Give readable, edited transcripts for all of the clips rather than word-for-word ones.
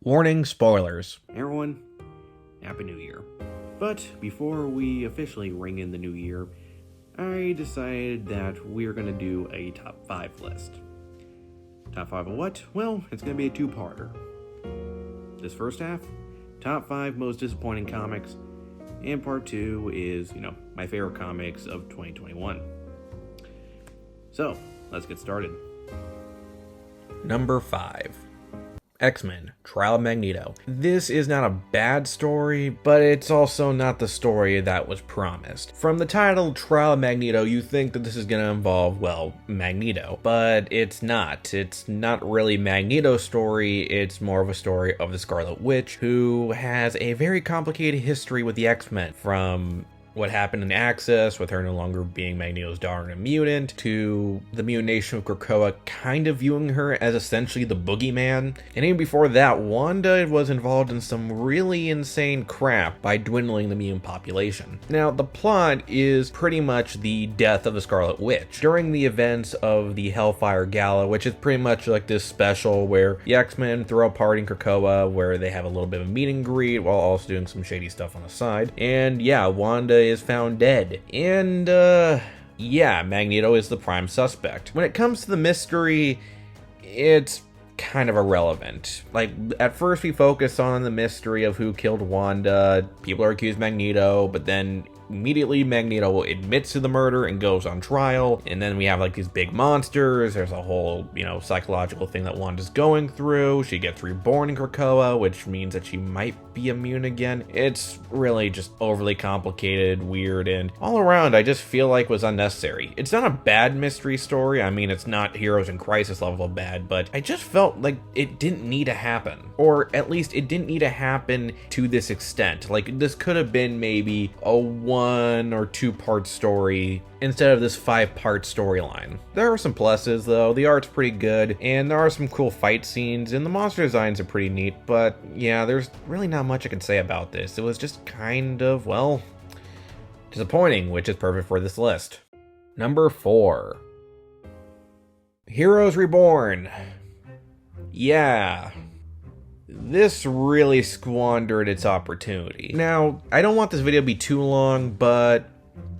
Warning, spoilers. Everyone, Happy New Year. But before we officially ring in the new year, I decided that we're going to do a top 5 list. Top 5 of what? Well, it's going to be a two-parter. This first half, top 5 most disappointing comics, and part 2 is, my favorite comics of 2021. So, let's get started. Number 5. X-Men, Trial of Magneto. This is not a bad story, but it's also not the story that was promised. From the title, Trial of Magneto, you think that this is going to involve, Magneto. But it's not. It's not really Magneto's story, it's more of a story of the Scarlet Witch, who has a very complicated history with the X-Men, from what happened in Axis, with her no longer being Magneto's daughter and a mutant, to the mutant nation of Krakoa kind of viewing her as essentially the boogeyman. And even before that, Wanda was involved in some really insane crap by dwindling the mutant population. Now, the plot is pretty much the death of the Scarlet Witch. During the events of the Hellfire Gala, which is pretty much like this special where the X-Men throw a party in Krakoa where they have a little bit of a meet and greet while also doing some shady stuff on the side. And yeah, Wanda is found dead. And Magneto is the prime suspect. When it comes to the mystery, it's kind of irrelevant. Like, at first we focus on the mystery of who killed Wanda. People are accused Magneto, but then immediately Magneto admits to the murder and goes on trial, and then we have like these big monsters. There's a whole, psychological thing that Wanda's going through. She gets reborn in Krakoa, which means that she might be immune again. It's really just overly complicated, weird, and all around I just feel like was unnecessary. It's not a bad mystery story. I mean, it's not Heroes in Crisis level of bad, but I just felt like it didn't need to happen. Or at least it didn't need to happen to this extent. Like, this could have been maybe a 1 or 2 part story instead of this 5-part storyline. There are some pluses though. The art's pretty good, and there are some cool fight scenes, and the monster designs are pretty neat, but yeah, there's really not much I can say about this. It was just kind of, disappointing, which is perfect for this list. Number 4. Heroes Reborn. Yeah. This really squandered its opportunity. Now, I don't want this video to be too long, but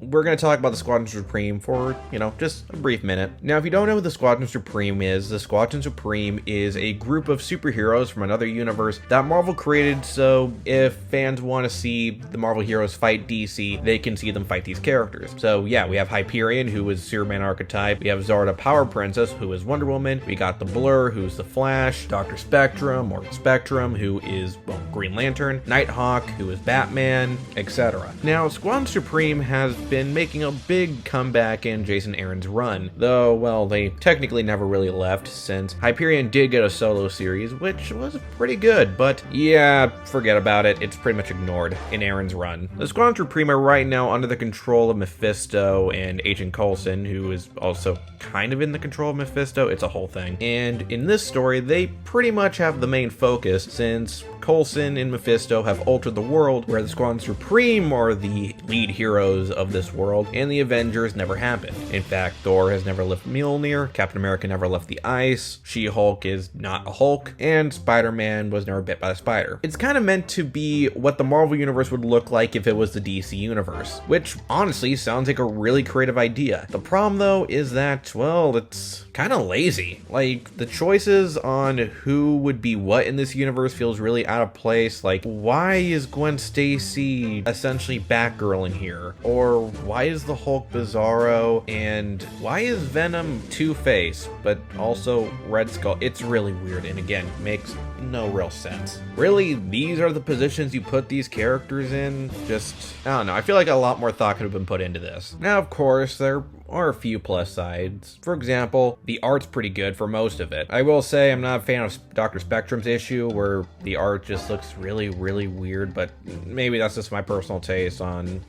we're going to talk about the Squadron Supreme for, just a brief minute. Now, if you don't know what the Squadron Supreme is, the Squadron Supreme is a group of superheroes from another universe that Marvel created, so if fans want to see the Marvel heroes fight DC, they can see them fight these characters. So yeah, we have Hyperion, who is Superman archetype. We have Zarda Power Princess, who is Wonder Woman. We got the Blur, who's the Flash. Dr. Spectrum, or Spectrum, who is, Green Lantern. Nighthawk, who is Batman, etc. Now, Squadron Supreme has been making a big comeback in Jason Aaron's run, though, they technically never really left, since Hyperion did get a solo series, which was pretty good, but yeah, forget about it. It's pretty much ignored in Aaron's run. The Squadron Supreme are right now under the control of Mephisto and Agent Coulson, who is also kind of in the control of Mephisto. It's a whole thing. And in this story, they pretty much have the main focus, since Coulson and Mephisto have altered the world, where the Squadron Supreme are the lead heroes of this world, and the Avengers never happened. In fact, Thor has never left Mjolnir, Captain America never left the ice, She-Hulk is not a Hulk, and Spider-Man was never bit by a spider. It's kind of meant to be what the Marvel Universe would look like if it was the DC Universe, which honestly sounds like a really creative idea. The problem though is that, it's kind of lazy. Like, the choices on who would be what in this universe feels really out of place. Like, why is Gwen Stacy essentially Batgirl in here? Or why is the Hulk Bizarro? And why is Venom Two-Face, but also Red Skull? It's really weird, and again, makes no real sense. Really, these are the positions you put these characters in? I don't know. I feel like a lot more thought could have been put into this. Now, of course, there are a few plus sides. For example, the art's pretty good for most of it. I will say I'm not a fan of Dr. Spectrum's issue, where the art just looks really, really weird, but maybe that's just my personal taste on,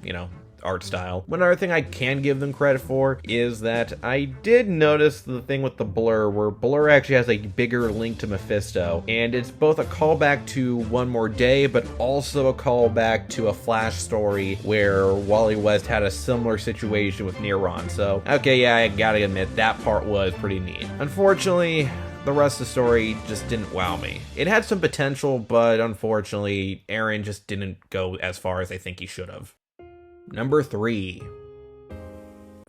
art style. One other thing I can give them credit for is that I did notice the thing with the Blur, where Blur actually has a bigger link to Mephisto, and it's both a callback to One More Day, but also a callback to a Flash story where Wally West had a similar situation with Neron. So, okay, yeah, I gotta admit, that part was pretty neat. Unfortunately, the rest of the story just didn't wow me. It had some potential, but unfortunately, Aaron just didn't go as far as I think he should have. Number 3.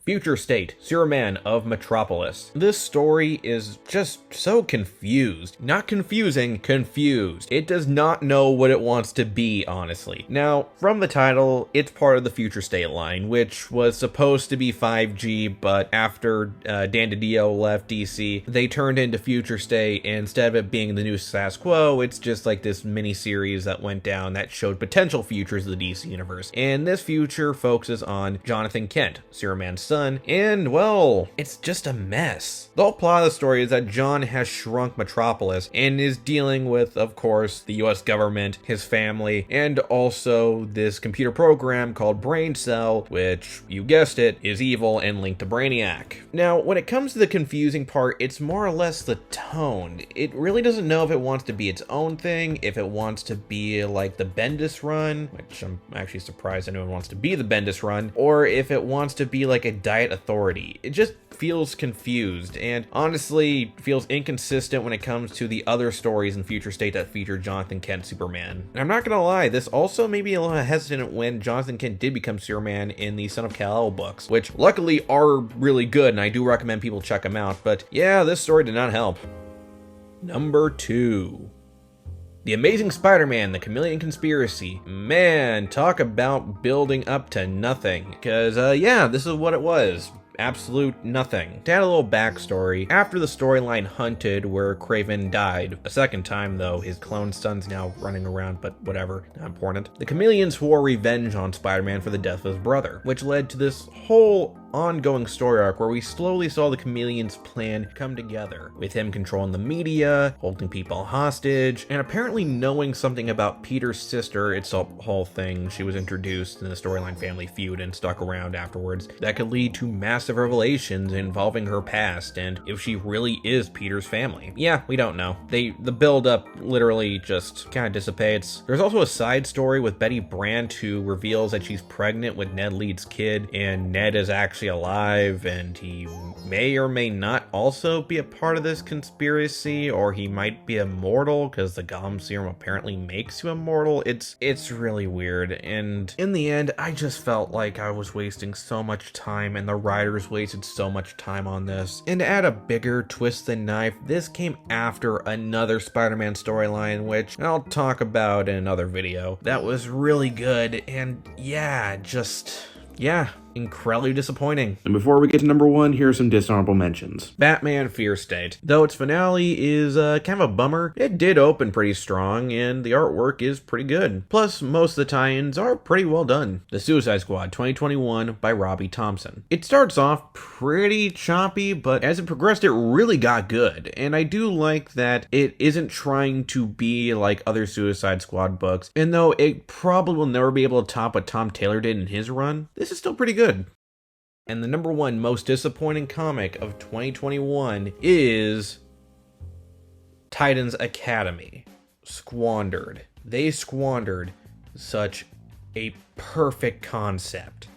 Future State, Sewer Man of Metropolis. This story is just so confused. Not confusing, confused. It does not know what it wants to be, honestly. Now, from the title, it's part of the Future State line, which was supposed to be 5G, but after Dan DiDio left DC, they turned into Future State, and instead of it being the new status quo, it's just like this mini-series that went down that showed potential futures of the DC universe. And this future focuses on Jonathan Kent, Sewer Man's son, and, well, it's just a mess. The whole plot of the story is that John has shrunk Metropolis and is dealing with, of course, the US government, his family, and also this computer program called Brain Cell, which, you guessed it, is evil and linked to Brainiac. Now, when it comes to the confusing part, it's more or less the tone. It really doesn't know if it wants to be its own thing, if it wants to be like the Bendis run, which I'm actually surprised anyone wants to be the Bendis run, or if it wants to be like a Diet Authority. It just feels confused and honestly feels inconsistent when it comes to the other stories in Future State that feature Jonathan Kent Superman. And I'm not gonna lie, this also made me a little hesitant when Jonathan Kent did become Superman in the Son of Kal-El books, which luckily are really good and I do recommend people check them out, but yeah, this story did not help. Number 2. The Amazing Spider-Man, The Chameleon Conspiracy. Man, talk about building up to nothing. Because, yeah, this is what it was. Absolute nothing. To add a little backstory, after the storyline Hunted, where Kraven died, a second time though, his clone son's now running around, but whatever, not important, the Chameleons swore revenge on Spider-Man for the death of his brother, which led to this whole ongoing story arc where we slowly saw the Chameleons' plan come together, with him controlling the media, holding people hostage, and apparently knowing something about Peter's sister. It's a whole thing. She was introduced in the storyline Family Feud and stuck around afterwards. That could lead to massive revelations involving her past and if she really is Peter's family. Yeah, we don't know. The build-up literally just kind of dissipates. There's also a side story with Betty Brant who reveals that she's pregnant with Ned Leeds' kid, and Ned is actually alive and he may or may not also be a part of this conspiracy, or he might be immortal because the Gollum serum apparently makes you immortal. It's really weird, and in the end I just felt like I was wasting so much time and the writers wasted so much time on this. And to add a bigger twist than knife, this came after another Spider-Man storyline, which I'll talk about in another video, that was really good, and yeah, incredibly disappointing. And before we get to number 1, here are some dishonorable mentions. Batman Fear State. Though its finale is kind of a bummer, it did open pretty strong and the artwork is pretty good. Plus, most of the tie-ins are pretty well done. The Suicide Squad 2021 by Robbie Thompson. It starts off pretty choppy, but as it progressed it really got good. And I do like that it isn't trying to be like other Suicide Squad books, and though it probably will never be able to top what Tom Taylor did in his run, this is still pretty good. And the number 1 most disappointing comic of 2021 is Titans Academy. Squandered. They squandered such a perfect concept.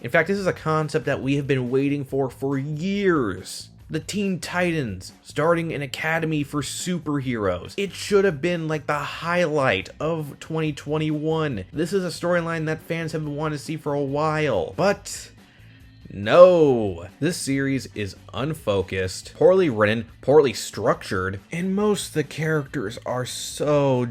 In fact, this is a concept that we have been waiting for years. The Teen Titans, starting an academy for superheroes. It should have been like the highlight of 2021. This is a storyline that fans have been wanting to see for a while. But no, this series is unfocused, poorly written, poorly structured, and most of the characters are so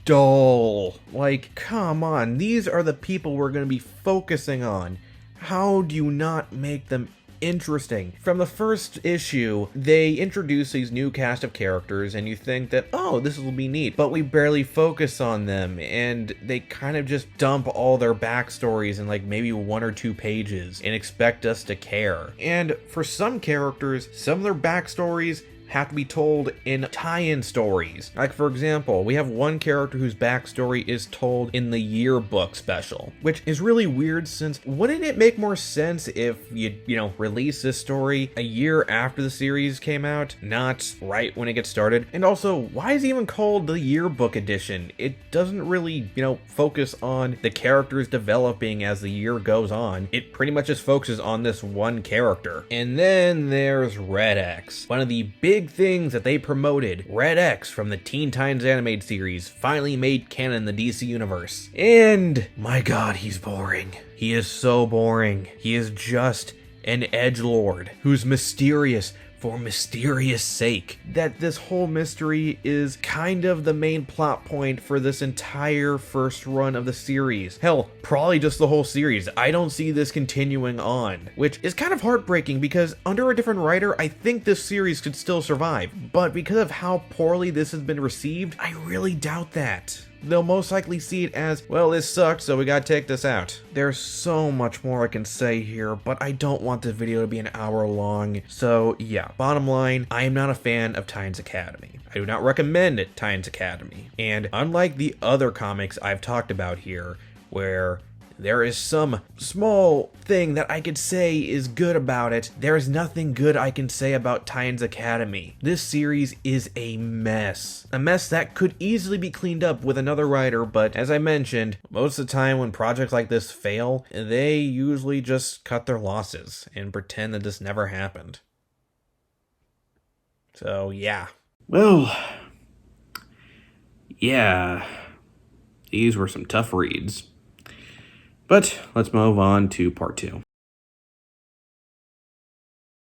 dull. Like, come on, these are the people we're going to be focusing on. How do you not make them interesting? From the first issue, they introduce these new cast of characters and you think that, oh, this will be neat, but we barely focus on them and they kind of just dump all their backstories in like maybe 1 or 2 pages and expect us to care. And for some characters, some of their backstories have to be told in tie-in stories. Like, for example, we have one character whose backstory is told in the yearbook special, which is really weird since wouldn't it make more sense if you release this story a year after the series came out, not right when it gets started? And also, why is it even called the yearbook edition? It doesn't really, focus on the characters developing as the year goes on. It pretty much just focuses on this one character. And then there's Red X, one of the big big things that they promoted. Red X from the Teen Titans animated series finally made canon in the DC universe. And my god, he's boring. He is so boring. He is just an edgelord who's mysterious for mysterious sake. That this whole mystery is kind of the main plot point for this entire first run of the series. Hell, probably just the whole series. I don't see this continuing on, which is kind of heartbreaking because under a different writer, I think this series could still survive. But because of how poorly this has been received, I really doubt that. They'll most likely see it as, well, this sucked, so we gotta take this out. There's so much more I can say here, but I don't want this video to be an hour long. So yeah, bottom line, I am not a fan of Titans Academy. I do not recommend Titans Academy. And unlike the other comics I've talked about here, where there is some small thing that I could say is good about it, there is nothing good I can say about Titans Academy. This series is a mess. A mess that could easily be cleaned up with another writer, but as I mentioned, most of the time when projects like this fail, they usually just cut their losses and pretend that this never happened. So yeah. Well, yeah, these were some tough reads. But let's move on to part 2.